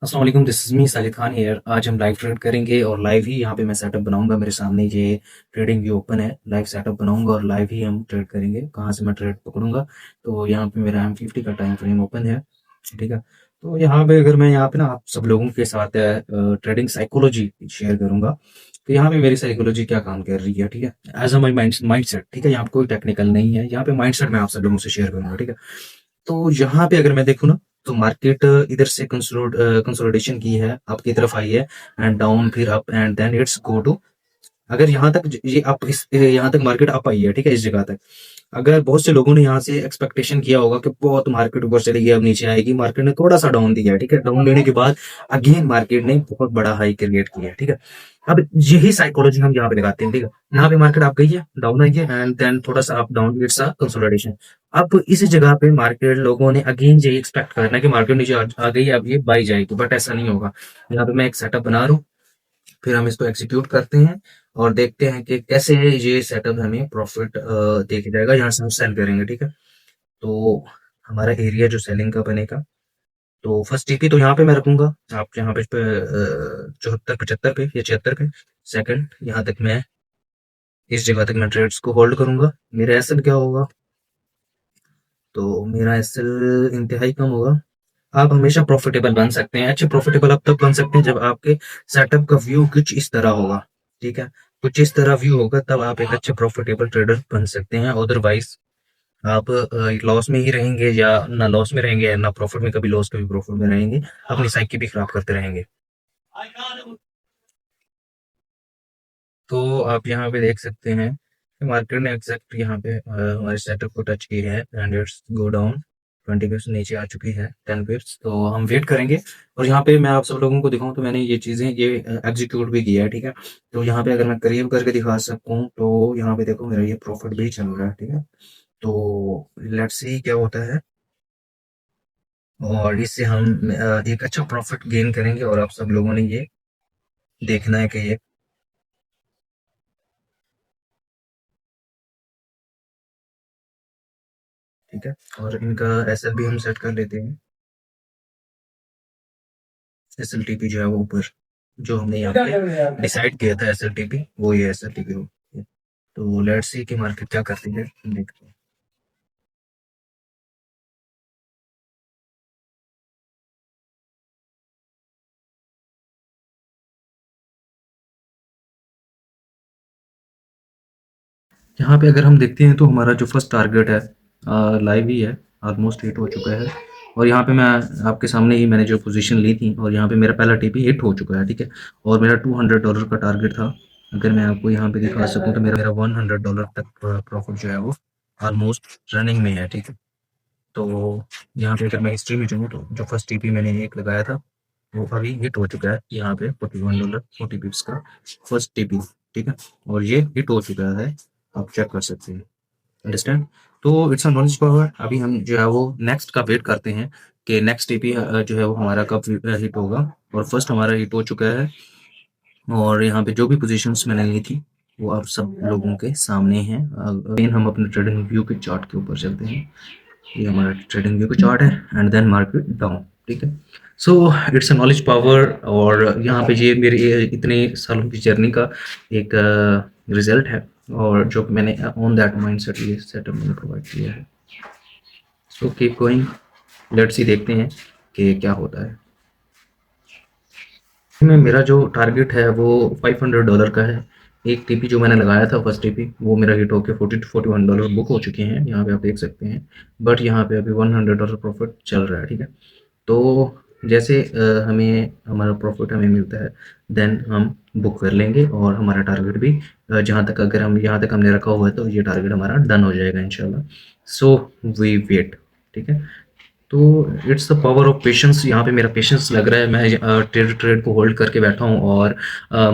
अस्सलाम वालेकुम, this is me Sajid Khan here. आज हम लाइव ट्रेड करेंगे और लाइव ही यहाँ पे मैं सेटअप बनाऊंगा। मेरे सामने ये ट्रेडिंग व्यू ओपन है, लाइव सेटअप बनाऊंगा और लाइव ही हम ट्रेड करेंगे। कहाँ से मैं ट्रेड पकड़ूंगा, तो यहाँ पे मेरा M50 का टाइम फ्रेम ओपन है। ठीक है, तो यहाँ पे अगर मैं यहाँ पे ना आप सब लोगों के साथ ट्रेडिंग साइकोलॉजी शेयर करूंगा, तो यहाँ पे मेरी साइकोलॉजी क्या काम कर रही है। ठीक है, as a my mindset. ठीक है, यहाँ पे कोई टेक्निकल नहीं है, यहाँ पे माइंड सेट मैं आप सब लोगों से शेयर करूंगा। ठीक है, तो यहाँ पे अगर मैं देखूँ ना, तो मार्केट इधर से कंसोलिडेशन की है, आपकी तरफ आई है एंड डाउन, फिर up and then it's go to. अगर यहाँ तक ये अप, इस यहाँ तक मार्केट अप आई है, ठीक है, इस जगह तक। अगर बहुत से लोगों ने यहाँ से एक्सपेक्टेशन किया होगा कि बहुत मार्केट ऊपर चलेगी, अब नीचे आएगी, मार्केट ने थोड़ा सा डाउन दिया है। ठीक है, डाउन लेने के बाद अगेन मार्केट ने बहुत बड़ा हाई क्रिएट किया है। ठीक है, अब यही साइकोलॉजी हम यहाँ पे लगाते हैं। ठीक है, यहाँ पे मार्केट आप गई है, डाउन आई है एंड देन थोड़ा सा up down, it's a consolidation. अब इस जगह पे मार्केट लोगों ने अगेन यही एक्सपेक्ट करना है कि मार्केट नीचे आ गई है, अब ये बाई जाएगी, बट ऐसा नहीं होगा। यहाँ पे मैं एक सेटअप बना रहा हूँ, फिर हम इसको एग्जीक्यूट करते हैं और देखते हैं कि कैसे ये सेटअप हमें प्रॉफिट दे के जाएगा। यहाँ से हम सेल करेंगे। ठीक है, तो हमारा एरिया जो सेलिंग का बनेगा, तो फर्स्ट टीपी तो यहाँ पे मैं रखूंगा, आप यहाँ पे 74 75 पे या 76 पे। सेकंड, यहाँ तक मैं, इस जगह तक मैं ट्रेड्स को होल्ड करूंगा। मेरा एसएल क्या होगा, तो मेरा एसएल इंतहाई कम होगा। आप हमेशा प्रॉफिटेबल बन सकते हैं। अच्छे प्रॉफिटेबल अब तक बन सकते हैं जब आपके सेटअप का व्यू कुछ इस तरह होगा। ठीक है, कुछ इस तरह व्यू होगा, तब आप एक अच्छे प्रॉफिटेबल ट्रेडर बन सकते हैं। अदरवाइज आप लॉस में ही रहेंगे, या ना लॉस में रहेंगे या ना प्रॉफिट में, कभी लॉस कभी प्रॉफिट में रहेंगे, अपनी साइकी भी खराब करते रहेंगे। तो आप यहाँ पे देख सकते हैं कि मार्केट ने एग्जैक्ट यहाँ पे हमारे सेटअप को टच की है एंड इट्स गो डाउन 20 पिप्स नीचे आ चुकी है, 10 पिप्स। तो हम वेट करेंगे और यहाँ पे मैं आप सब लोगों को दिखाऊं, तो मैंने ये चीजें ये एग्जीक्यूट भी किया है। ठीक है, तो यहाँ पे अगर मैं करीब करके दिखा सकूं, तो यहाँ पे देखो मेरा ये प्रॉफिट भी चल रहा है। ठीक है, तो लेट्स सी क्या होता है, और इससे हम एक अच्छा प्रॉफिट गेन करेंगे। और आप सब लोगों ने ये देखना है कि ये, ठीक है, और इनका एसएल भी हम सेट कर लेते हैं। एसएलटीपी जो है वो ऊपर, जो हमने यहाँ पे डिसाइड किया था एसएलटीपी, वो ये एसएलटीपी हो। तो लेट्स सी कि मार्केट क्या करती है, देखते हैं। यहाँ पे अगर हम देखते हैं, तो हमारा जो फर्स्ट टारगेट है लाइव ही है, ऑलमोस्ट हिट हो चुका है। और यहाँ पे मैं आपके सामने ही मैंने जो पोजीशन ली थी, और यहाँ पे मेरा पहला टीपी हिट हो चुका है। ठीक है, और मेरा $200 का टारगेट था। अगर मैं आपको यहाँ पे दिखा सकूँ, तो मेरा $100 तक प्रॉफिट जो है वो ऑलमोस्ट रनिंग में है। ठीक है, तो यहाँ पे अगर मैं हिस्ट्री में जाऊँ, तो जो फर्स्ट टीपी मैंने एक लगाया था, वो अभी हिट हो चुका है यहाँ पे $41 40 पिप्स का फर्स्ट टीपी। ठीक है, और ये हिट हो चुका है, आप चेक कर सकते हैं। अंडरस्टैंड, तो इट्स अ नॉलेज पावर। अभी हम जो है वो नेक्स्ट का वेट करते हैं कि नेक्स्ट टीपी जो है वो हमारा कब हिट होगा। और फर्स्ट हमारा हिट हो चुका है, और यहाँ पे जो भी पोजीशंस मैंने ली थी, वो आप सब लोगों के सामने हैं। अगेन हम अपने ट्रेडिंग व्यू के चार्ट के ऊपर चलते हैं। ये हमारा ट्रेडिंग व्यू का चार्ट है एंड देन मार्केट डाउन। ठीक है, so it's a knowledge power. और यहाँ पे ये मेरे इतने सालों की जर्नी का एक रिजल्ट है, और जो मैंने ऑन दैट माइंडसेट ये सेटअप मैंने प्रोवाइड किया है। So keep going, let's see, देखते हैं कि क्या होता है। में मेरा जो टारगेट है वो $500 का है। एक टीपी जो मैंने लगाया था, फर्स्ट टीपी, वो मेरा हिट होकर $40 to $41 बुक हो चुके हैं, यहाँ पे आप देख सकते हैं। बट यहाँ पे अभी $100 प्रॉफिट चल रहा है। ठीक है, तो जैसे हमें हमारा प्रॉफिट हमें मिलता है, देन हम बुक कर लेंगे, और हमारा टारगेट भी जहाँ तक, अगर हम यहाँ तक हमने रखा हुआ है, तो ये टारगेट हमारा डन हो जाएगा इंशाल्लाह। So we wait. ठीक है, तो it's the power of patience. यहाँ पे मेरा पेशेंस लग रहा है, मैं ट्रेड ट्रेड को होल्ड करके बैठा हूँ, और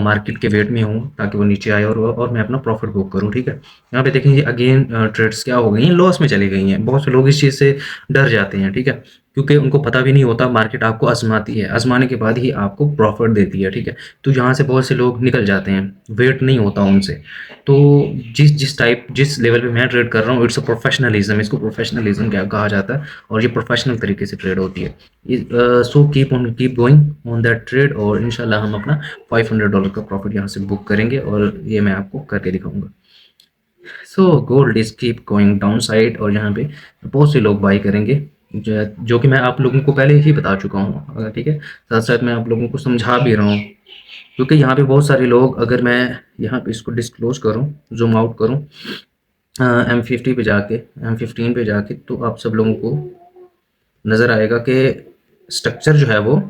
मार्केट के वेट में हूँ ताकि वो नीचे आए, और मैं अपना प्रॉफिट बुक करूँ। ठीक है, यहाँ पे देखेंगे अगेन ट्रेड्स क्या हो गई हैं, लॉस में चली गई हैं। बहुत से लोग इस चीज़ से डर जाते हैं। ठीक है, क्योंकि उनको पता भी नहीं होता, मार्केट आपको आज़माती है, आज़माने के बाद ही आपको प्रॉफ़िट देती है, ठीक है? तो यहाँ से बहुत से लोग निकल जाते हैं, वेट नहीं होता उनसे। तो जिस लेवल पे मैं ट्रेड कर रहा हूँ, इट्स अ प्रोफ़ेशनलिज़्म, इसको प्रोफ़ेशनलिज़्म क्या कहा जाता है, और ये प्रोफ़ेशनल तरीके से ट्रेड होती है। So keep going on that trade, और इंशाल्लाह हम अपना $500 का प्रॉफ़िट यहाँ से बुक करेंगे, और ये मैं आपको करके दिखाऊँगा। So gold is keep going down side, और यहाँ पे बहुत से लोग बाई करेंगे, जो कि मैं आप लोगों को पहले ही बता चुका हूँ, ठीक है। साथ साथ मैं आप लोगों को समझा भी रहा हूँ, क्योंकि यहाँ पे बहुत सारे लोग, अगर मैं यहाँ पे इसको डिस्क्लोज करूँ, जूम आउट करूँ M50 पे जाके, M15 पे जाके, तो आप सब लोगों को नज़र आएगा कि स्ट्रक्चर जो है वो,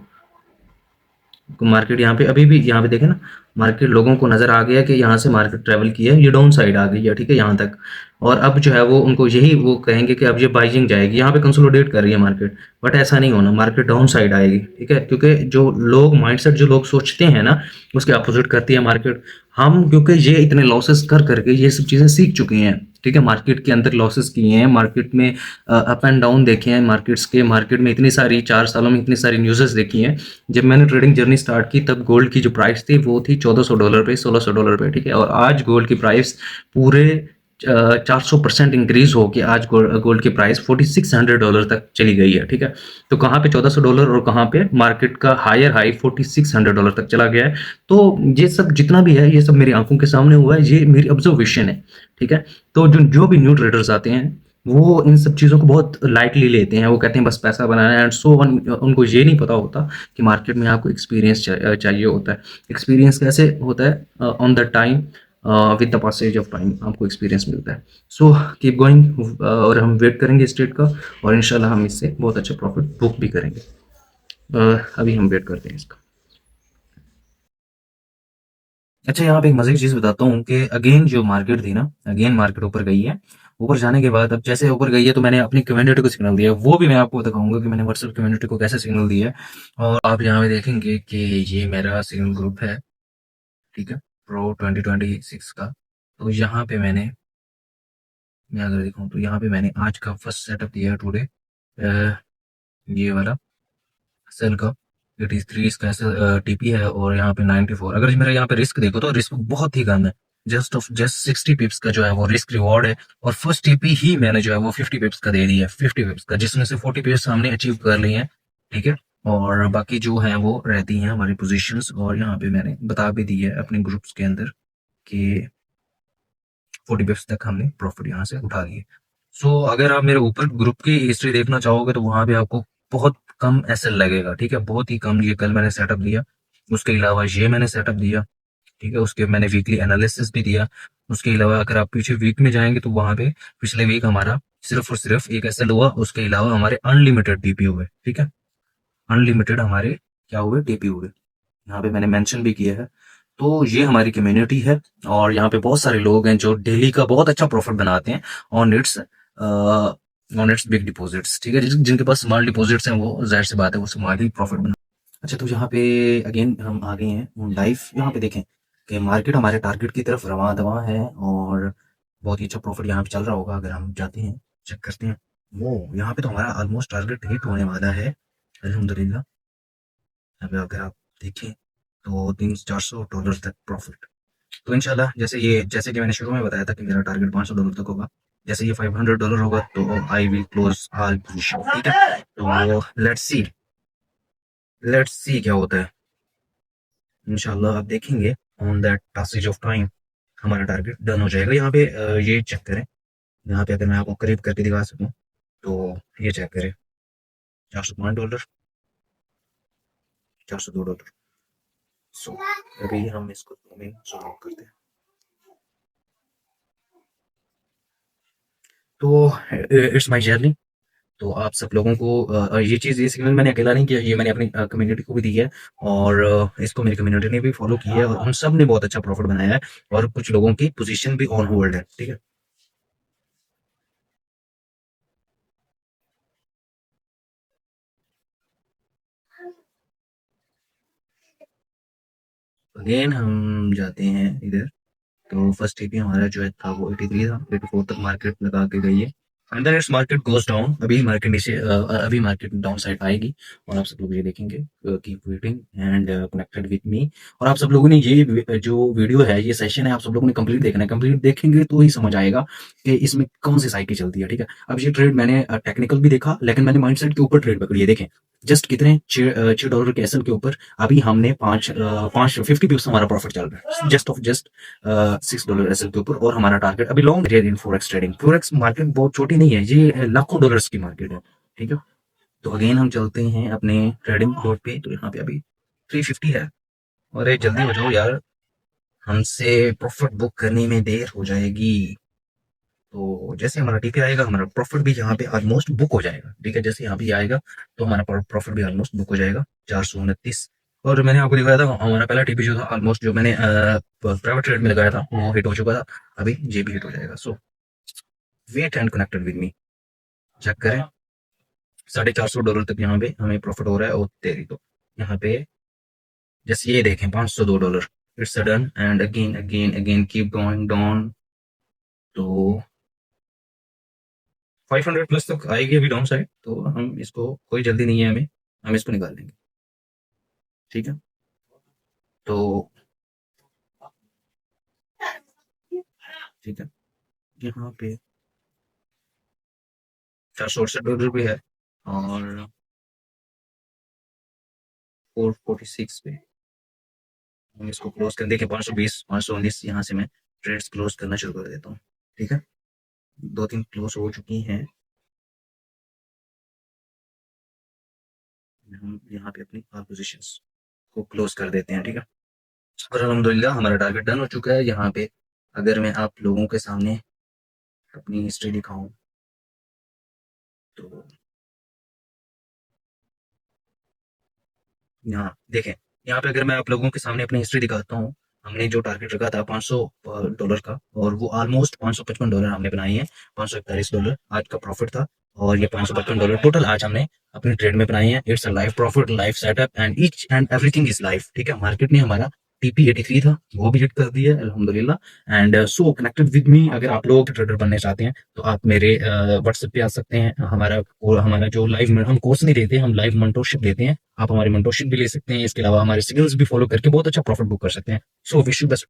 मार्केट यहाँ पे अभी भी, यहाँ पे देखें ना, मार्केट लोगों को नज़र आ गया कि यहाँ से मार्केट ट्रैवल की है, ये डाउन साइड आ गई है, ठीक है, यहाँ तक। और अब जो है वो उनको यही वो कहेंगे कि अब ये बाइजिंग जाएगी, यहाँ पे कंसोलिडेट कर रही है मार्केट। बट ऐसा नहीं होना, मार्केट डाउन साइड आएगी, ठीक है, क्योंकि जो लोग माइंडसेट जो लोग सोचते हैं ना, उसके अपोजिट करती है मार्केट। हम क्योंकि ये इतने लॉसेस कर करके ये सब चीज़ें सीख चुके हैं, ठीक है, मार्केट के अंदर लॉसेस किए हैं, मार्केट में अप एंड डाउन देखे हैं, मार्केट में इतनी सारी 4 सालों में इतनी सारी न्यूज़ेस देखी हैं। जब मैंने ट्रेडिंग जर्नी स्टार्ट की, तब गोल्ड की जो प्राइस थी वो थी $1400 पे, $1600 पे, ठीक है, और आज गोल्ड की प्राइस पूरे 400% इंक्रीज हो के आज गोल्ड की प्राइस $4600 तक चली गई है, ठीक है। तो कहाँ पे $1400 और कहाँ पे मार्केट का हायर हाई $4600 तक चला गया है। तो ये सब जितना भी है, ये सब मेरी आंखों के सामने हुआ है, ये मेरी ऑब्जर्वेशन है, ठीक है। तो जो जो भी न्यू ट्रेडर्स आते हैं, वो इन सब चीज़ों को बहुत लाइटली लेते हैं, वो कहते हैं बस पैसा बनाना है एंड सो ऑन। उनको ये नहीं पता होता कि मार्केट में आपको एक्सपीरियंस चाहिए होता है। एक्सपीरियंस कैसे होता है? On the time, with the passage of time आपको एक्सपीरियंस मिलता है। सो कीप गोइंग, और हम वेट करेंगे इस ट्रेड का, और इंशाल्लाह हम इससे बहुत अच्छा प्रॉफिट बुक भी करेंगे। अभी हम वेट करते हैं इसका। अच्छा, यहाँ पे एक मज़े की चीज़ बताता हूँ कि अगेन जो मार्केट थी ना, अगेन मार्केट ऊपर गई है। ऊपर जाने के बाद, अब जैसे ऊपर गई है, तो मैंने अपनी कम्युनिटी को सिग्नल दिया है, वो भी मैं आपको दिखाऊंगा कि मैंने व्हाट्सएप कम्युनिटी को कैसे सिग्नल दिया है। और आप यहाँ पे देखेंगे कि ये मेरा सिग्नल ग्रुप है, ठीक है, प्रो 2026 का। तो यहाँ पे मैं अगर दिखाऊं, तो यहाँ पे मैंने आज का फर्स्ट सेटअप दिया है टुडे, ये वाला सेल का 83 इसका ऐसा टीपी है, और यहाँ पे 94। अगर मेरा यहाँ पे रिस्क देखो, तो रिस्क बहुत ही कम है, जस्ट 60 पिप्स का जो है वो रिस्क रिवॉर्ड है। और फर्स्ट टीपी ही मैंने जो है वो 50 पिप्स का दे दिया है, 50 पिप्स का, जिसमें से 40 पिप्स हमने अचीव कर लिए हैं, ठीक है। और बाकी जो है वो रहती हैं हमारी पोजीशंस, और यहाँ पे मैंने बता भी दी है अपने ग्रुप्स के अंदर कि 40 पिप्स तक हमने प्रॉफिट यहाँ से उठा लिए। सो अगर आप मेरे ऊपर ग्रुप की हिस्ट्री देखना चाहोगे, तो वहां पे आपको बहुत कम एसएल लगेगा, ठीक है, बहुत ही कम। ये कल मैंने सेटअप दिया, उसके अलावा ये मैंने सेटअप दिया, ठीक है, उसके मैंने वीकली एनालिसिस भी दिया। उसके अलावा अगर आप पीछे वीक में जाएंगे, तो वहां पे पिछले वीक हमारा सिर्फ और सिर्फ एक एसएल हुआ, उसके अलावा हमारे अनलिमिटेड टीपी हुए, ठीक है, अनलिमिटेड हमारे क्या हुए, टीपी हुए, यहाँ पे मैंने मेंशन भी किया है। तो ये हमारी कम्युनिटी है, और यहाँ पे बहुत सारे लोग हैं जो डेली का बहुत अच्छा प्रॉफिट बनाते हैं ऑन इट्स बिग डिपॉजिट्स, ठीक है। जिनके पास स्मॉल डिपॉजिट्स हैं, वो जाहिर सी बात है वो स्मॉल ही प्रॉफिट बना। अच्छा, तो यहाँ पे अगेन हम आ गए हैं लाइव। यहाँ पे देखें कि मार्केट हमारे टारगेट की तरफ रवां दवा है, और बहुत ही अच्छा प्रॉफिट यहाँ पे चल रहा होगा। अगर हम जाते हैं, चेक करते हैं, वो यहाँ पे तो हमारा ऑलमोस्ट टारगेट हिट होने वाला है, अल्हम्दुलिल्लाह। अभी अगर आप देखें, तो $300-400 तक प्रॉफिट। तो इंशाल्लाह, जैसे कि मैंने शुरू में बताया था कि मेरा टारगेट $500 तक होगा। जैसे ये $500 होगा, तो I will close all position, ठीक है। तो लेट्स सी क्या होता है। इंशाल्लाह आप देखेंगे, on that passage of time हमारा टारगेट डन हो जाएगा। यहाँ पे ये चेक करें, यहाँ पे अगर मैं आपको करीब करके दिखा सकूँ, तो ये चेक करें, $405, $402। सो अभी हम इसको जूम आउट करते हैं। तो इट्स माय जर्नी। तो आप सब लोगों को ये सिग्नल मैंने अकेला नहीं किया, ये मैंने अपनी कम्युनिटी को भी दी है, और इसको मेरी कम्युनिटी ने भी फॉलो किया है, और उन सब ने बहुत अच्छा प्रॉफिट बनाया है, और कुछ लोगों की पोजीशन भी ऑन होल्ड है, ठीक है। अगेन हम जाते हैं इधर। तो फर्स्ट टीपी हमारा जो है था वो 83 था, 84 तक मार्केट लगा के गई है। And then it's market goes down. अभी मार्केट डाउन साइड आएगी और आप सब लोग ये देखेंगे। Keep waiting and connected with me. और आप सब लोगों ने जो वीडियो है, ये सेशन है, आप सब लोगों ने कंप्लीट देखना है। कंप्लीट देखेंगे तो ही समझ आएगा कि इसमें कौन सी साइकिल चलती है, ठीक है। अब ये ट्रेड मैंने टेक्निकल भी देखा, लेकिन मैंने माइंडसेट के ऊपर ट्रेड पकड़ी है। देखें जस्ट कितने $6 के एसएल के ऊपर अभी हमने 50 पिप्स हमारा प्रॉफिट चल रहा है, जस्ट $6 एसएल के ऊपर। और हमारा टारगेट अभी long period in forex trading. Forex market बहुत छोटी नहीं है, ये लाखों डॉलर्स की मार्केट है, ठीक है। तो अगेन हम चलते हैं अपने ट्रेडिंग बोर्ड पे। तो यहाँ पे अभी 350 है। और ये जल्दी हो जाओ यार, हमसे प्रॉफिट बुक करने में देर हो जाएगी। तो जैसे हमारा टीपी आएगा, हमारा प्रॉफिट भी यहाँ पे ऑलमोस्ट बुक हो जाएगा, ठीक है। जैसे यहाँ पे आएगा तो हमारा प्रॉफिट भी ऑलमोस्ट बुक हो जाएगा, 429। और मैंने आपको दिखाया था हमारा पहला टीपी जो था, ऑलमोस्ट जो मैंने प्राइवेट ट्रेड में लगाया था वो हिट हो चुका था। अभी ये भी हिट हो जाएगा। So wait and connected with me. Check करें, $450 तक यहाँ पे हमें प्रॉफिट हो रहा है। और तेरी तो यहाँ पे जैसे ये देखें $502। It's done and again again again keep going down. तो 500 प्लस तक आएगी अभी डाउन साइड। तो हम इसको, कोई जल्दी नहीं है हमें, हम इसको निकाल लेंगे, ठीक है। तो ठीक है, यहाँ पे $468 भी है और 446 पे हम इसको क्लोज कर देखें। 520 519 यहाँ से मैं ट्रेड्स क्लोज करना शुरू कर देता हूँ, ठीक है। 2-3 क्लोज हो चुकी हैं। हम यहाँ पे अपनी ऑल पोजीशंस को क्लोज कर देते हैं, ठीक है। और अल्हम्दुलिल्लाह हमारा टारगेट डन हो चुका है। यहाँ पे अगर मैं आप लोगों के सामने अपनी हिस्ट्री दिखाऊं तो यहाँ देखें, यहाँ पे अगर मैं आप लोगों के सामने अपनी हिस्ट्री दिखाता हूँ, हमने जो टारगेट रखा था $500 का, और वो ऑलमोस्ट $555 हमने बनाए हैं। $541 आज का प्रॉफिट था। और ये $555 टोटल आज हमने अपनी ट्रेड में बनाए हैं। It's a life profit, life setup and each and everything is life, ठीक है। मार्केट ने हमारा TP83 था वो भी हिट कर दिया है अल्हम्दुलिल्लाह। एंड सो कनेक्टेड विद मी। अगर आप लोग ट्रेडर बनने चाहते हैं तो आप मेरे व्हाट्सएप पे आ सकते हैं। हमारा जो लाइव, हम कोर्स नहीं देते, हम लाइव मेंटोरशिप देते हैं। आप हमारी मेंटोरशिप भी ले सकते हैं। इसके अलावा हमारे सिग्नल्स भी फॉलो करके बहुत अच्छा प्रॉफिट बुक कर सकते हैं। So wish you best.